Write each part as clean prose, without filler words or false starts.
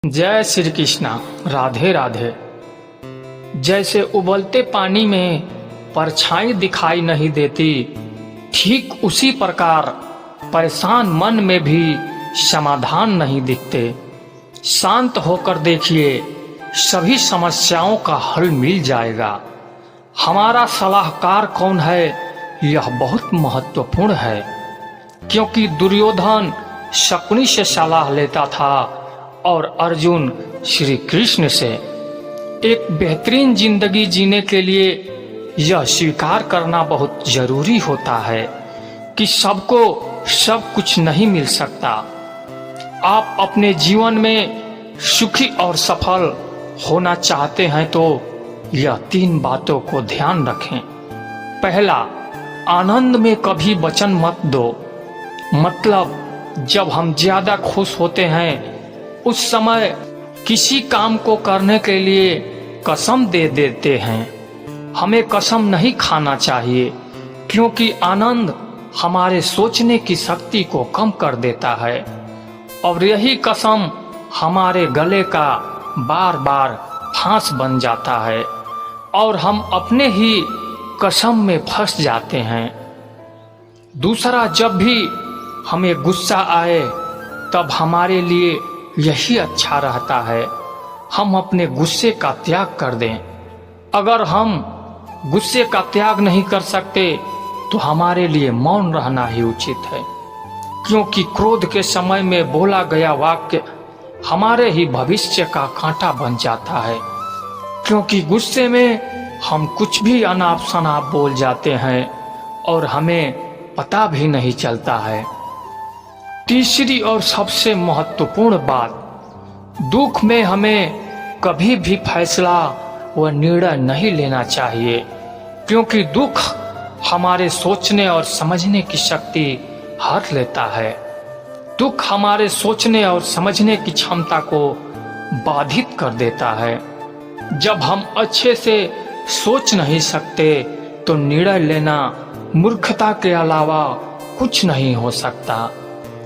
जय श्री कृष्णा। राधे राधे। जैसे उबलते पानी में परछाई दिखाई नहीं देती, ठीक उसी प्रकार परेशान मन में भी समाधान नहीं दिखते। शांत होकर देखिए, सभी समस्याओं का हल मिल जाएगा। हमारा सलाहकार कौन है, यह बहुत महत्वपूर्ण है, क्योंकि दुर्योधन शकुनी से सलाह लेता था और अर्जुन श्री कृष्ण से। एक बेहतरीन जिंदगी जीने के लिए यह स्वीकार करना बहुत जरूरी होता है कि सबको सब कुछ नहीं मिल सकता। आप अपने जीवन में सुखी और सफल होना चाहते हैं तो यह 3 बातों को ध्यान रखें। पहला, आनंद में कभी वचन मत दो। मतलब जब हम ज्यादा खुश होते हैं उस समय किसी काम को करने के लिए कसम दे देते हैं। हमें कसम नहीं खाना चाहिए, क्योंकि आनंद हमारे सोचने की शक्ति को कम कर देता है और यही कसम हमारे गले का बार बार फांस बन जाता है और हम अपने ही कसम में फंस जाते हैं। दूसरा, जब भी हमें गुस्सा आए तब हमारे लिए यही अच्छा रहता है हम अपने गुस्से का त्याग कर दें। अगर हम गुस्से का त्याग नहीं कर सकते तो हमारे लिए मौन रहना ही उचित है, क्योंकि क्रोध के समय में बोला गया वाक्य हमारे ही भविष्य का कांटा बन जाता है। क्योंकि गुस्से में हम कुछ भी अनाप शनाप बोल जाते हैं और हमें पता भी नहीं चलता है। तीसरी और सबसे महत्वपूर्ण बात, दुख में हमें कभी भी फैसला व निर्णय नहीं लेना चाहिए, क्योंकि दुख हमारे सोचने और समझने की शक्ति हर लेता है। दुख हमारे सोचने और समझने की क्षमता को बाधित कर देता है। जब हम अच्छे से सोच नहीं सकते तो निर्णय लेना मूर्खता के अलावा कुछ नहीं हो सकता।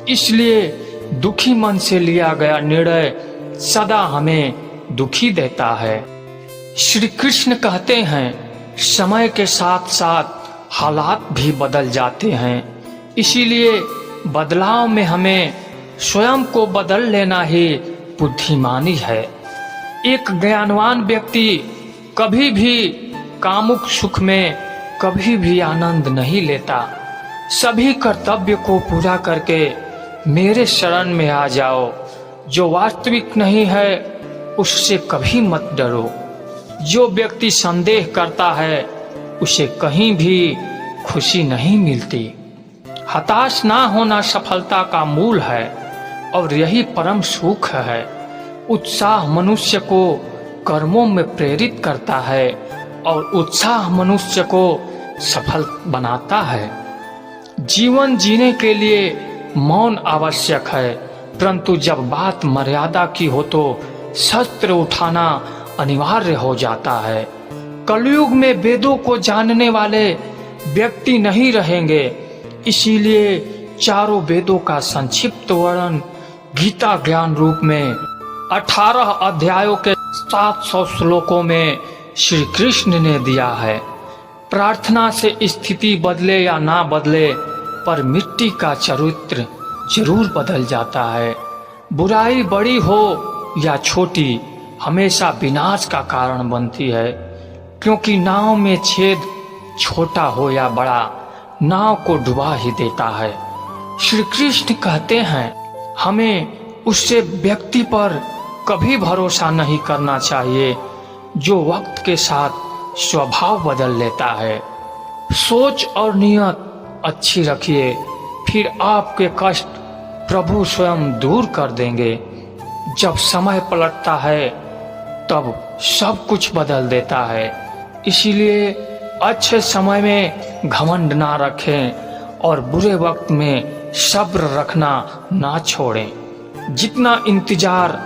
इसलिए दुखी मन से लिया गया निर्णय सदा हमें दुखी देता है। श्री कृष्ण कहते हैं, समय के साथ साथ हालात भी बदल जाते हैं, इसीलिए बदलाव में हमें स्वयं को बदल लेना ही बुद्धिमानी है। एक ज्ञानवान व्यक्ति कभी भी कामुक सुख में कभी भी आनंद नहीं लेता। सभी कर्तव्य को पूरा करके मेरे शरण में आ जाओ। जो वास्तविक नहीं है उससे कभी मत डरो। जो व्यक्ति संदेह करता है उसे कहीं भी खुशी नहीं मिलती। हताश ना होना सफलता का मूल है और यही परम सुख है। उत्साह मनुष्य को कर्मों में प्रेरित करता है और उत्साह मनुष्य को सफल बनाता है। जीवन जीने के लिए मौन आवश्यक है, परंतु जब बात मर्यादा की हो तो शस्त्र उठाना अनिवार्य हो जाता है। कलयुग में वेदों को जानने वाले व्यक्ति नहीं रहेंगे, इसीलिए चारों वेदों का संक्षिप्त वर्णन गीता ज्ञान रूप में 18 अध्यायों के 700 श्लोकों में श्री कृष्ण ने दिया है। प्रार्थना से स्थिति बदले या ना बदले, पर मिट्टी का चरित्र जरूर बदल जाता है। बुराई बड़ी हो या छोटी हमेशा विनाश का कारण बनती है, क्योंकि नाव में छेद छोटा हो या बड़ा नाव को डुबा ही देता है। श्री कृष्ण कहते हैं, हमें उससे व्यक्ति पर कभी भरोसा नहीं करना चाहिए जो वक्त के साथ स्वभाव बदल लेता है। सोच और नियत अच्छी रखिए, फिर आपके कष्ट प्रभु स्वयं दूर कर देंगे। जब समय पलटता है तब सब कुछ बदल देता है, इसीलिए अच्छे समय में घमंड ना रखें और बुरे वक्त में सब्र रखना ना छोड़ें। जितना इंतजार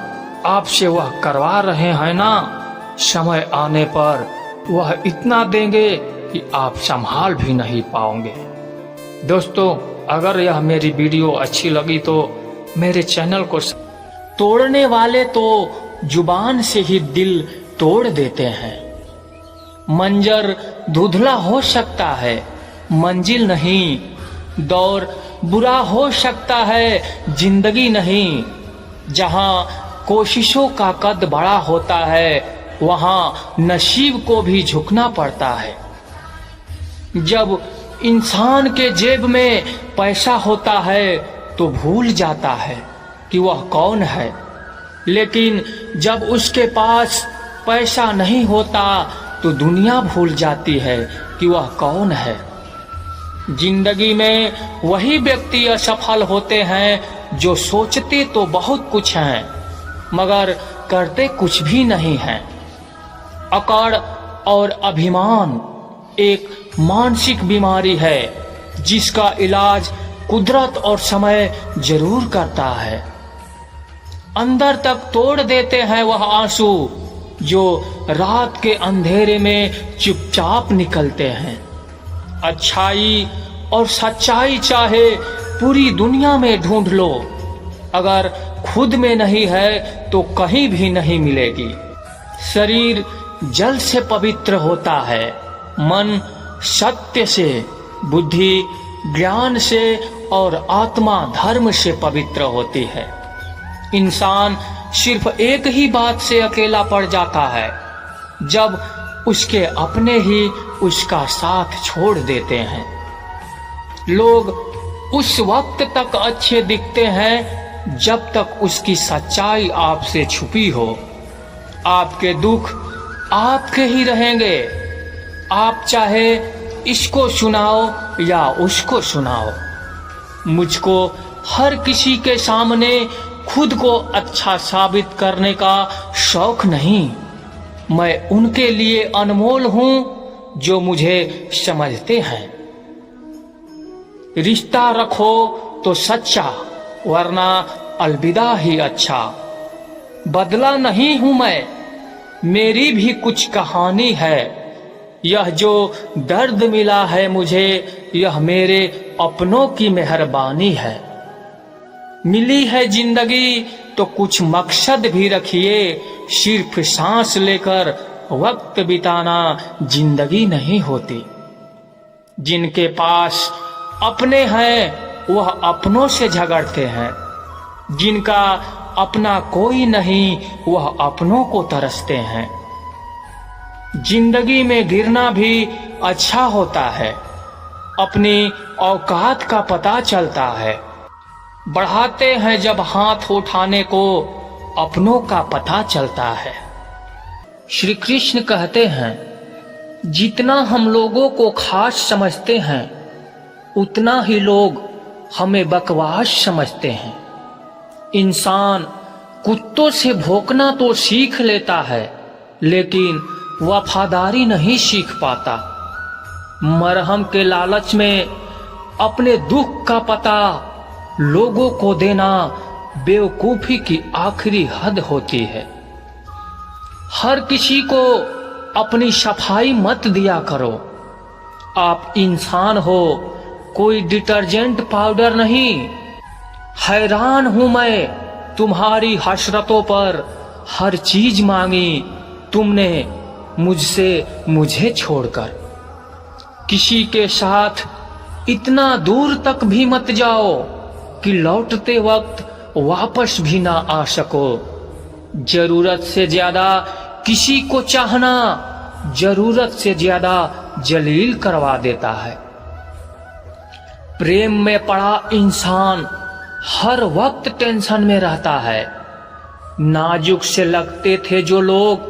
आपसे वह करवा रहे हैं ना, समय आने पर वह इतना देंगे कि आप संभाल भी नहीं पाओगे। दोस्तों, अगर यह मेरी वीडियो अच्छी लगी तो मेरे चैनल को तोड़ने वाले तो जुबान से ही दिल तोड़ देते हैं। मंजर धुंधला हो सकता है, मंजिल नहीं। दौर बुरा हो सकता है, जिंदगी नहीं। जहां कोशिशों का कद बड़ा होता है, वहां नसीब को भी झुकना पड़ता है। जब इंसान के जेब में पैसा होता है तो भूल जाता है कि वह कौन है, लेकिन जब उसके पास पैसा नहीं होता तो दुनिया भूल जाती है कि वह कौन है। जिंदगी में वही व्यक्ति असफल होते हैं जो सोचते तो बहुत कुछ हैं मगर करते कुछ भी नहीं हैं। अकड़ और अभिमान एक मानसिक बीमारी है जिसका इलाज कुदरत और समय जरूर करता है। अंदर तक तोड़ देते हैं वह आंसू जो रात के अंधेरे में चुपचाप निकलते हैं। अच्छाई और सच्चाई चाहे पूरी दुनिया में ढूंढ लो, अगर खुद में नहीं है तो कहीं भी नहीं मिलेगी। शरीर जल से पवित्र होता है, मन सत्य से, बुद्धि ज्ञान से और आत्मा धर्म से पवित्र होती है। इंसान सिर्फ एक ही बात से अकेला पड़ जाता है, जब उसके अपने ही उसका साथ छोड़ देते हैं। लोग उस वक्त तक अच्छे दिखते हैं जब तक उसकी सच्चाई आपसे छुपी हो। आपके दुख आपके ही रहेंगे, आप चाहे इसको सुनाओ या उसको सुनाओ। मुझको हर किसी के सामने खुद को अच्छा साबित करने का शौक नहीं। मैं उनके लिए अनमोल हूं जो मुझे समझते हैं। रिश्ता रखो तो सच्चा, वरना अलविदा ही अच्छा। बदला नहीं हूं मैं, मेरी भी कुछ कहानी है। यह जो दर्द मिला है मुझे, यह मेरे अपनों की मेहरबानी है। मिली है जिंदगी तो कुछ मकसद भी रखिए, सिर्फ सांस लेकर वक्त बिताना जिंदगी नहीं होती। जिनके पास अपने हैं वह अपनों से झगड़ते हैं, जिनका अपना कोई नहीं वह अपनों को तरसते हैं। जिंदगी में गिरना भी अच्छा होता है, अपनी औकात का पता चलता है। बढ़ाते हैं जब हाथ उठाने को, अपनों का पता चलता है। श्री कृष्ण कहते हैं, जितना हम लोगों को खास समझते हैं उतना ही लोग हमें बकवास समझते हैं। इंसान कुत्तों से भौंकना तो सीख लेता है, लेकिन वफादारी नहीं सीख पाता। मरहम के लालच में अपने दुख का पता लोगों को देना बेवकूफी की आखिरी हद होती है। हर किसी को अपनी सफाई मत दिया करो। आप इंसान हो, कोई डिटर्जेंट पाउडर नहीं। हैरान हूं मैं तुम्हारी हसरतों पर, हर चीज मांगी तुमने मुझसे मुझे छोड़कर। किसी के साथ इतना दूर तक भी मत जाओ कि लौटते वक्त वापस भी ना आ सको। जरूरत से ज्यादा किसी को चाहना जरूरत से ज्यादा जलील करवा देता है। प्रेम में पड़ा इंसान हर वक्त टेंशन में रहता है। नाजुक से लगते थे जो लोग,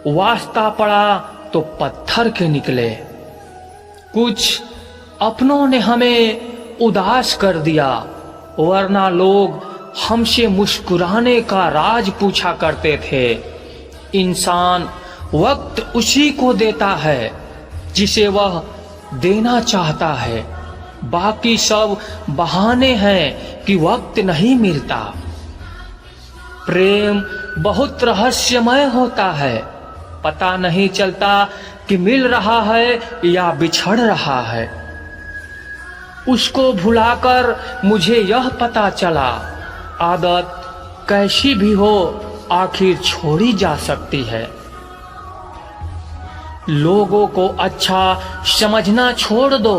वास्ता पड़ा तो पत्थर के निकले। कुछ अपनों ने हमें उदास कर दिया, वरना लोग हमसे मुस्कुराने का राज पूछा करते थे। इंसान वक्त उसी को देता है जिसे वह देना चाहता है। बाकी सब बहाने हैं कि वक्त नहीं मिलता। प्रेम बहुत रहस्यमय होता है, पता नहीं चलता कि मिल रहा है या बिछड़ रहा है। उसको भुलाकर मुझे यह पता चला, आदत कैसी भी हो आखिर छोड़ी जा सकती है। लोगों को अच्छा समझना छोड़ दो,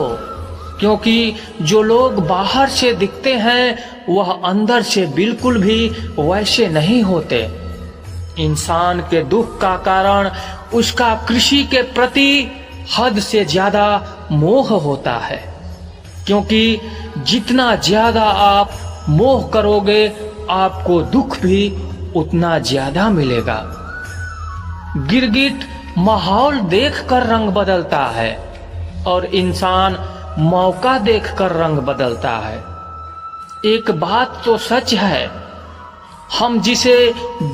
क्योंकि जो लोग बाहर से दिखते हैं वह अंदर से बिल्कुल भी वैसे नहीं होते। इंसान के दुख का कारण उसका कृषि के प्रति हद से ज्यादा मोह होता है, क्योंकि जितना ज्यादा आप मोह करोगे आपको दुख भी उतना ज्यादा मिलेगा। गिरगिट माहौल देखकर रंग बदलता है और इंसान मौका देखकर रंग बदलता है। एक बात तो सच है, हम जिसे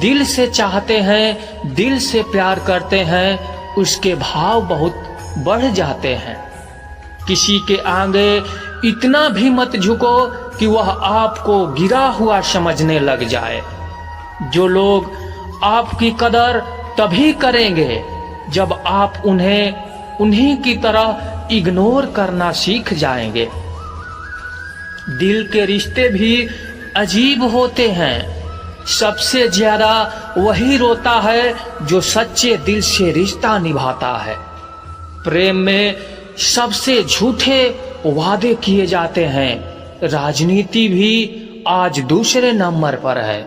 दिल से चाहते हैं, दिल से प्यार करते हैं, उसके भाव बहुत बढ़ जाते हैं। किसी के आगे इतना भी मत झुको कि वह आपको गिरा हुआ समझने लग जाए। जो लोग आपकी कदर तभी करेंगे जब आप उन्हें उन्हीं की तरह इग्नोर करना सीख जाएंगे। दिल के रिश्ते भी अजीब होते हैं। सबसे ज्यादा वही रोता है जो सच्चे दिल से रिश्ता निभाता है। प्रेम में सबसे झूठे वादे किए जाते हैं। राजनीति भी आज दूसरे नंबर पर है।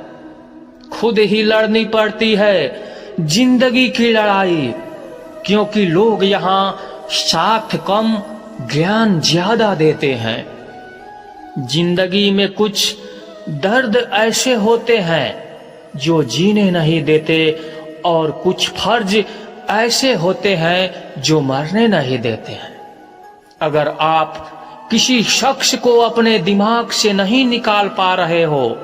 खुद ही लड़नी पड़ती है जिंदगी की लड़ाई, क्योंकि लोग यहाँ साथ कम ज्ञान ज्यादा देते हैं। जिंदगी में कुछ दर्द ऐसे होते हैं जो जीने नहीं देते और कुछ फर्ज ऐसे होते हैं जो मरने नहीं देते हैं। अगर आप किसी शख्स को अपने दिमाग से नहीं निकाल पा रहे हो,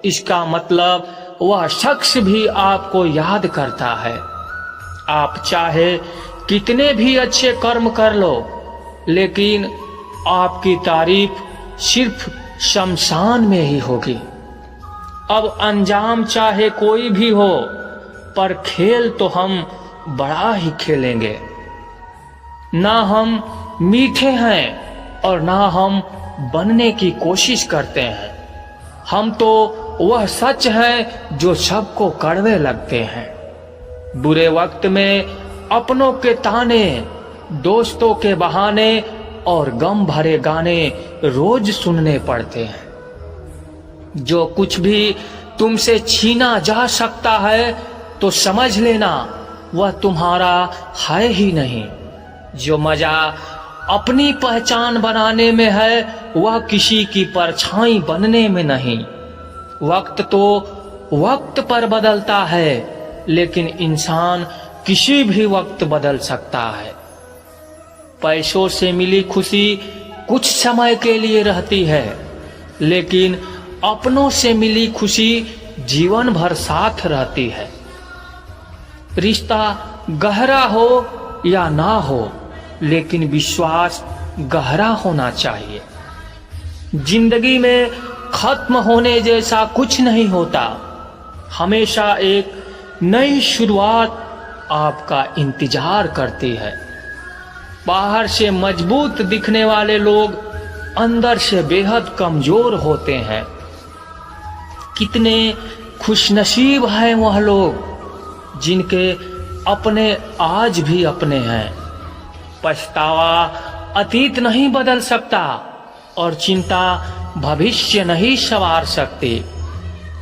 इसका मतलब वह शख्स भी आपको याद करता है। आप चाहे कितने भी अच्छे कर्म कर लो, लेकिन आपकी तारीफ सिर्फ शमशान में ही होगी। अब अंजाम चाहे कोई भी हो, पर खेल तो हम बड़ा ही खेलेंगे। ना हम मीठे हैं और ना हम बनने की कोशिश करते हैं। हम तो वह सच है जो सबको कड़वे लगते हैं। बुरे वक्त में अपनों के ताने, दोस्तों के बहाने और गम भरे गाने रोज सुनने पड़ते हैं। जो कुछ भी तुमसे छीना जा सकता है तो समझ लेना वह तुम्हारा है ही नहीं। जो मजा अपनी पहचान बनाने में है वह किसी की परछाई बनने में नहीं। वक्त तो वक्त पर बदलता है, लेकिन इंसान किसी भी वक्त बदल सकता है। पैसों से मिली खुशी कुछ समय के लिए रहती है, लेकिन अपनों से मिली खुशी जीवन भर साथ रहती है। रिश्ता गहरा हो या ना हो, लेकिन विश्वास गहरा होना चाहिए। जिंदगी में खत्म होने जैसा कुछ नहीं होता। हमेशा एक नई शुरुआत आपका इंतजार करती है। बाहर से मजबूत दिखने वाले लोग अंदर से बेहद कमजोर होते हैं। कितने खुशनसीब हैं वह लोग जिनके अपने आज भी अपने हैं। पछतावा अतीत नहीं बदल सकता और चिंता भविष्य नहीं संवार सकती।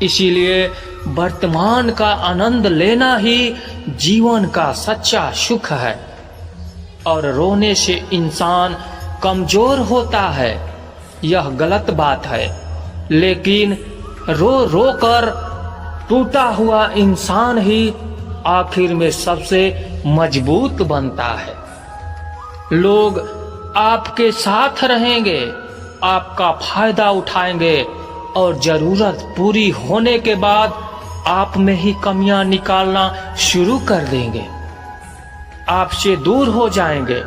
इसीलिए वर्तमान का आनंद लेना ही जीवन का सच्चा सुख है। और रोने से इंसान कमजोर होता है, यह गलत बात है, लेकिन रो रो कर टूटा हुआ इंसान ही आखिर में सबसे मजबूत बनता है। लोग आपके साथ रहेंगे, आपका फायदा उठाएंगे और जरूरत पूरी होने के बाद आप में ही कमियां निकालना शुरू कर देंगे। आपसे दूर हो जाएंगे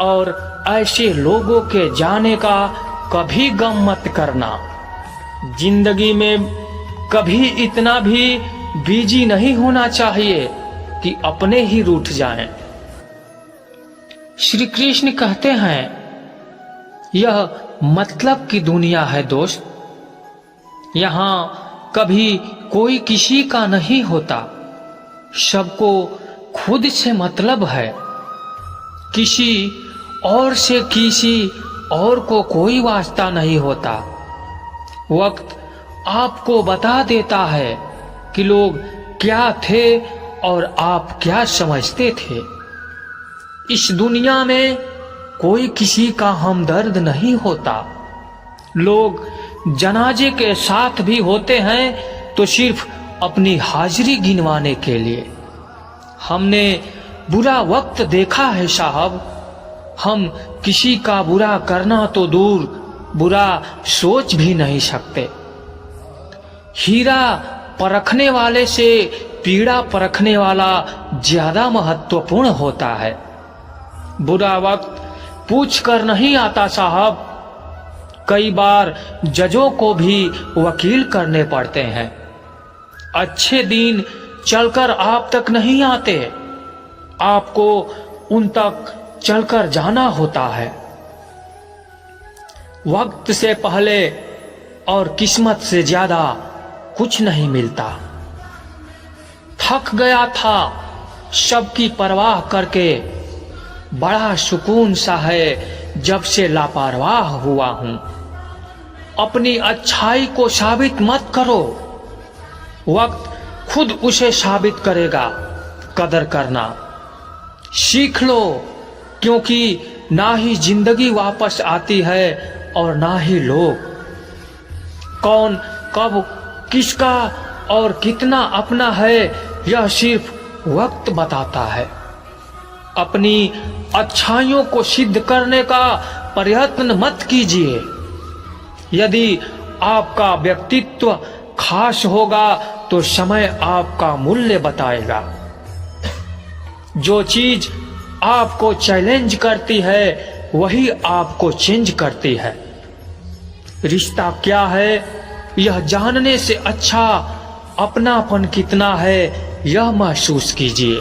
और ऐसे लोगों के जाने का कभी गम मत करना। जिंदगी में कभी इतना भी बिजी नहीं होना चाहिए कि अपने ही रूठ जाएं। श्री कृष्ण कहते हैं, यह मतलब की दुनिया है दोस्त। यहाँ कभी कोई किसी का नहीं होता, सबको खुद से मतलब है। किसी और से किसी और को कोई वास्ता नहीं होता। वक्त आपको बता देता है कि लोग क्या थे और आप क्या समझते थे। इस दुनिया में कोई किसी का हमदर्द नहीं होता। लोग जनाजे के साथ भी होते हैं तो सिर्फ अपनी हाजिरी गिनवाने के लिए। हमने बुरा वक्त देखा है साहब, हम किसी का बुरा करना तो दूर बुरा सोच भी नहीं सकते। हीरा परखने वाले से पीड़ा परखने वाला ज्यादा महत्वपूर्ण होता है। बुरा वक्त पूछ कर नहीं आता साहब, कई बार जजों को भी वकील करने पड़ते हैं। अच्छे दिन चलकर आप तक नहीं आते, आपको उन तक चलकर जाना होता है। वक्त से पहले और किस्मत से ज्यादा कुछ नहीं मिलता। थक गया था सबकी परवाह करके, बड़ा सुकून सा है जब से लापरवाह हुआ हूं। अपनी अच्छाई को साबित मत करो, वक्त खुद उसे साबित करेगा। कदर करना सीख लो, क्योंकि ना ही जिंदगी वापस आती है और ना ही लोग। कौन कब किसका और कितना अपना है, यह सिर्फ वक्त बताता है। अपनी अच्छाइयों को सिद्ध करने का प्रयत्न मत कीजिए। यदि आपका व्यक्तित्व खास होगा तो समय आपका मूल्य बताएगा। जो चीज आपको चैलेंज करती है वही आपको चेंज करती है। रिश्ता क्या है यह जानने से अच्छा अपनापन कितना है यह महसूस कीजिए।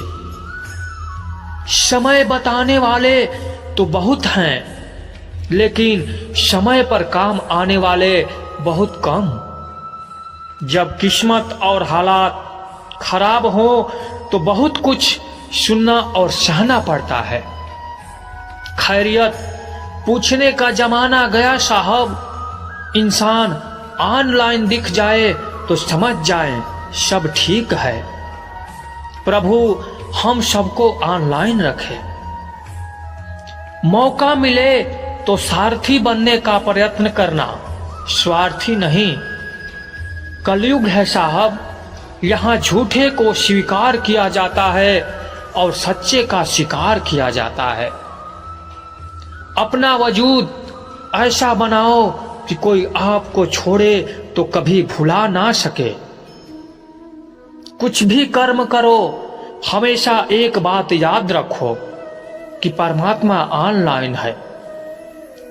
समय बताने वाले तो बहुत हैं, लेकिन समय पर काम आने वाले बहुत कम। जब किस्मत और हालात खराब हो तो बहुत कुछ सुनना और सहना पड़ता है। खैरियत पूछने का जमाना गया साहब। इंसान ऑनलाइन दिख जाए तो समझ जाए सब ठीक है। प्रभु हम सबको ऑनलाइन रखे। मौका मिले तो सारथी बनने का प्रयत्न करना, स्वार्थी नहीं। कलयुग है साहब, यहाँ झूठे को स्वीकार किया जाता है और सच्चे का शिकार किया जाता है। अपना वजूद ऐसा बनाओ कि कोई आपको छोड़े तो कभी भुला ना सके। कुछ भी कर्म करो, हमेशा एक बात याद रखो कि परमात्मा ऑनलाइन है।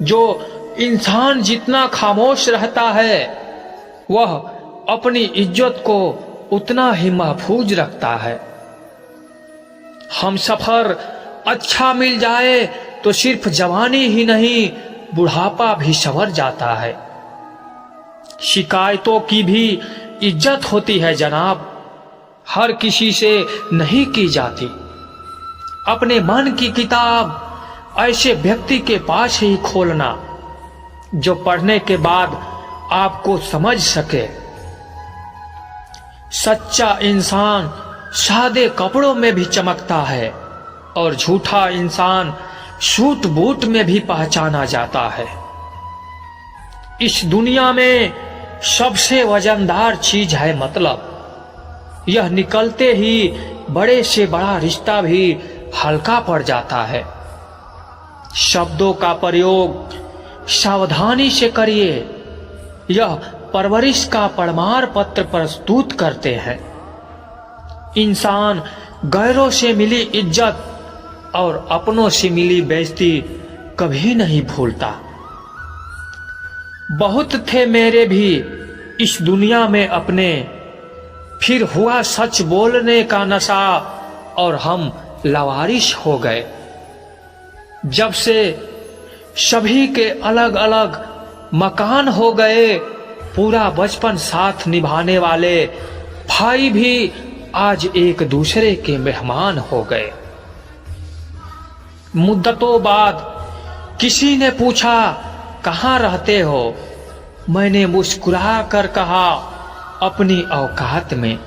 जो इंसान जितना खामोश रहता है वह अपनी इज्जत को उतना ही महफूज रखता है। हम सफर अच्छा मिल जाए तो सिर्फ जवानी ही नहीं बुढ़ापा भी संवर जाता है। शिकायतों की भी इज्जत होती है जनाब, हर किसी से नहीं की जाती। अपने मन की किताब ऐसे व्यक्ति के पास ही खोलना जो पढ़ने के बाद आपको समझ सके। सच्चा इंसान सादे कपड़ों में भी चमकता है और झूठा इंसान सूट बूट में भी पहचाना जाता है। इस दुनिया में सबसे वजनदार चीज है मतलब। यह निकलते ही बड़े से बड़ा रिश्ता भी हल्का पड़ जाता है। शब्दों का प्रयोग सावधानी से करिए, यह परवरिश का प्रमाण पत्र प्रस्तुत करते हैं। इंसान गैरों से मिली इज्जत और अपनों से मिली बेइज्जती कभी नहीं भूलता। बहुत थे मेरे भी इस दुनिया में अपने, फिर हुआ सच बोलने का नशा और हम लावारिश हो गए। जब से सभी के अलग अलग मकान हो गए, पूरा बचपन साथ निभाने वाले भाई भी आज एक दूसरे के मेहमान हो गए। मुद्दतों बाद किसी ने पूछा, कहाँ रहते हो? मैंने मुस्कुरा कर कहा, अपनी औकात में।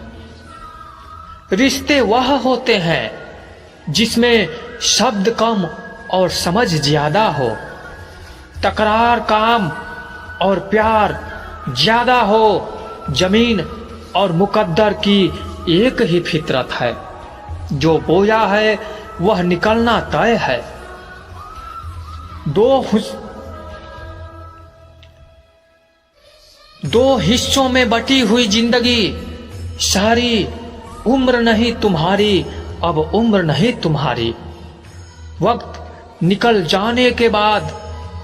रिश्ते वह होते हैं जिसमें शब्द कम और समझ ज्यादा हो, तकरार काम और प्यार ज्यादा हो। जमीन और मुकद्दर की एक ही फितरत है, जो बोया है वह निकलना तय है। दो हिस्सों में बटी हुई जिंदगी, सारी उम्र नहीं तुम्हारी, अब उम्र नहीं तुम्हारी। वक्त निकल जाने के बाद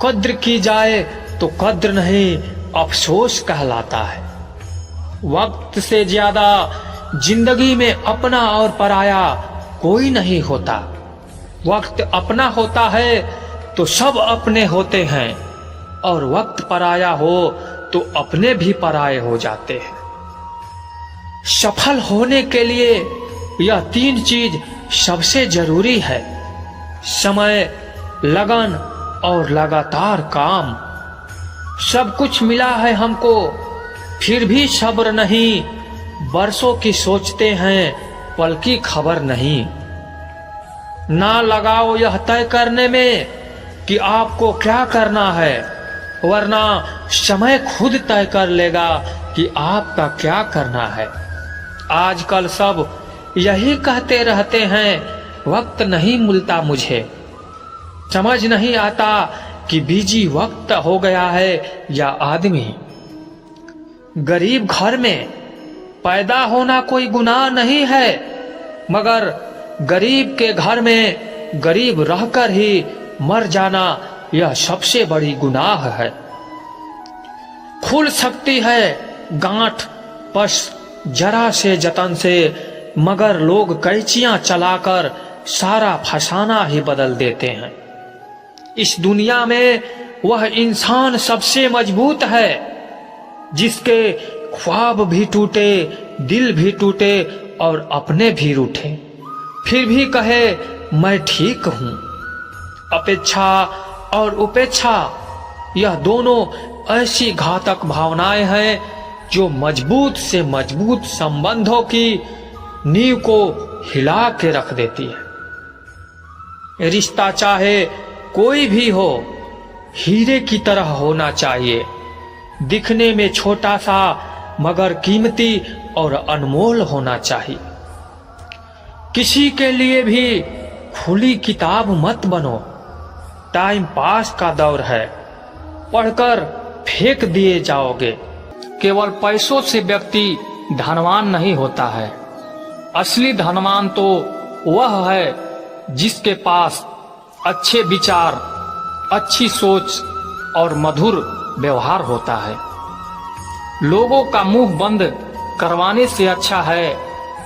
कद्र की जाए तो कद्र नहीं, अफसोस कहलाता है। वक्त से ज्यादा जिंदगी में अपना और पराया कोई नहीं होता। वक्त अपना होता है तो सब अपने होते हैं, और वक्त पराया हो तो अपने भी पराये हो जाते हैं। सफल होने के लिए यह 3 चीज सबसे जरूरी है: समय, लगन और लगातार काम। सब कुछ मिला है हमको, फिर भी सब्र नहीं। बरसों की सोचते हैं, पल की खबर नहीं। ना लगाओ यह तय करने में कि आपको क्या करना है, वरना समय खुद तय कर लेगा कि आपका क्या करना है। आजकल सब यही कहते रहते हैं, वक्त नहीं मिलता मुझे। समझ नहीं आता कि बिजी वक्त हो गया है या आदमी। गरीब घर में पैदा होना कोई गुनाह नहीं है, मगर गरीब के घर में गरीब रहकर ही मर जाना यह सबसे बड़ी गुनाह है। खुल सकती है गांठ बस जरा से जतन से, मगर लोग कैंचियां चलाकर सारा फसाना ही बदल देते हैं। इस दुनिया में वह इंसान सबसे मजबूत है जिसके ख्वाब भी टूटे, दिल भी टूटे और अपने भी रूठे, फिर भी कहे मैं ठीक हूं। अपेक्षा और उपेक्षा, यह दोनों ऐसी घातक भावनाएं हैं जो मजबूत से मजबूत संबंधों की नींव को हिला के रख देती है। रिश्ता चाहे कोई भी हो, हीरे की तरह होना चाहिए, दिखने में छोटा सा मगर कीमती और अनमोल होना चाहिए। किसी के लिए भी खुली किताब मत बनो। टाइम पास का दौर है, पढ़कर फेंक दिए जाओगे। केवल पैसों से व्यक्ति धनवान नहीं होता है। असली धनवान तो वह है जिसके पास अच्छे विचार, अच्छी सोच और मधुर व्यवहार होता है। लोगों का मुंह बंद करवाने से अच्छा है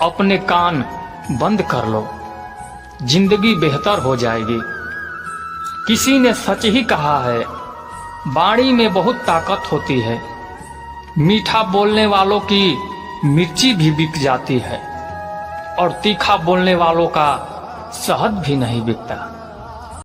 अपने कान बंद कर लो, जिंदगी बेहतर हो जाएगी। किसी ने सच ही कहा है, वाणी में बहुत ताकत होती है। मीठा बोलने वालों की मिर्ची भी बिक जाती है और तीखा बोलने वालों का शहद भी नहीं बिकता।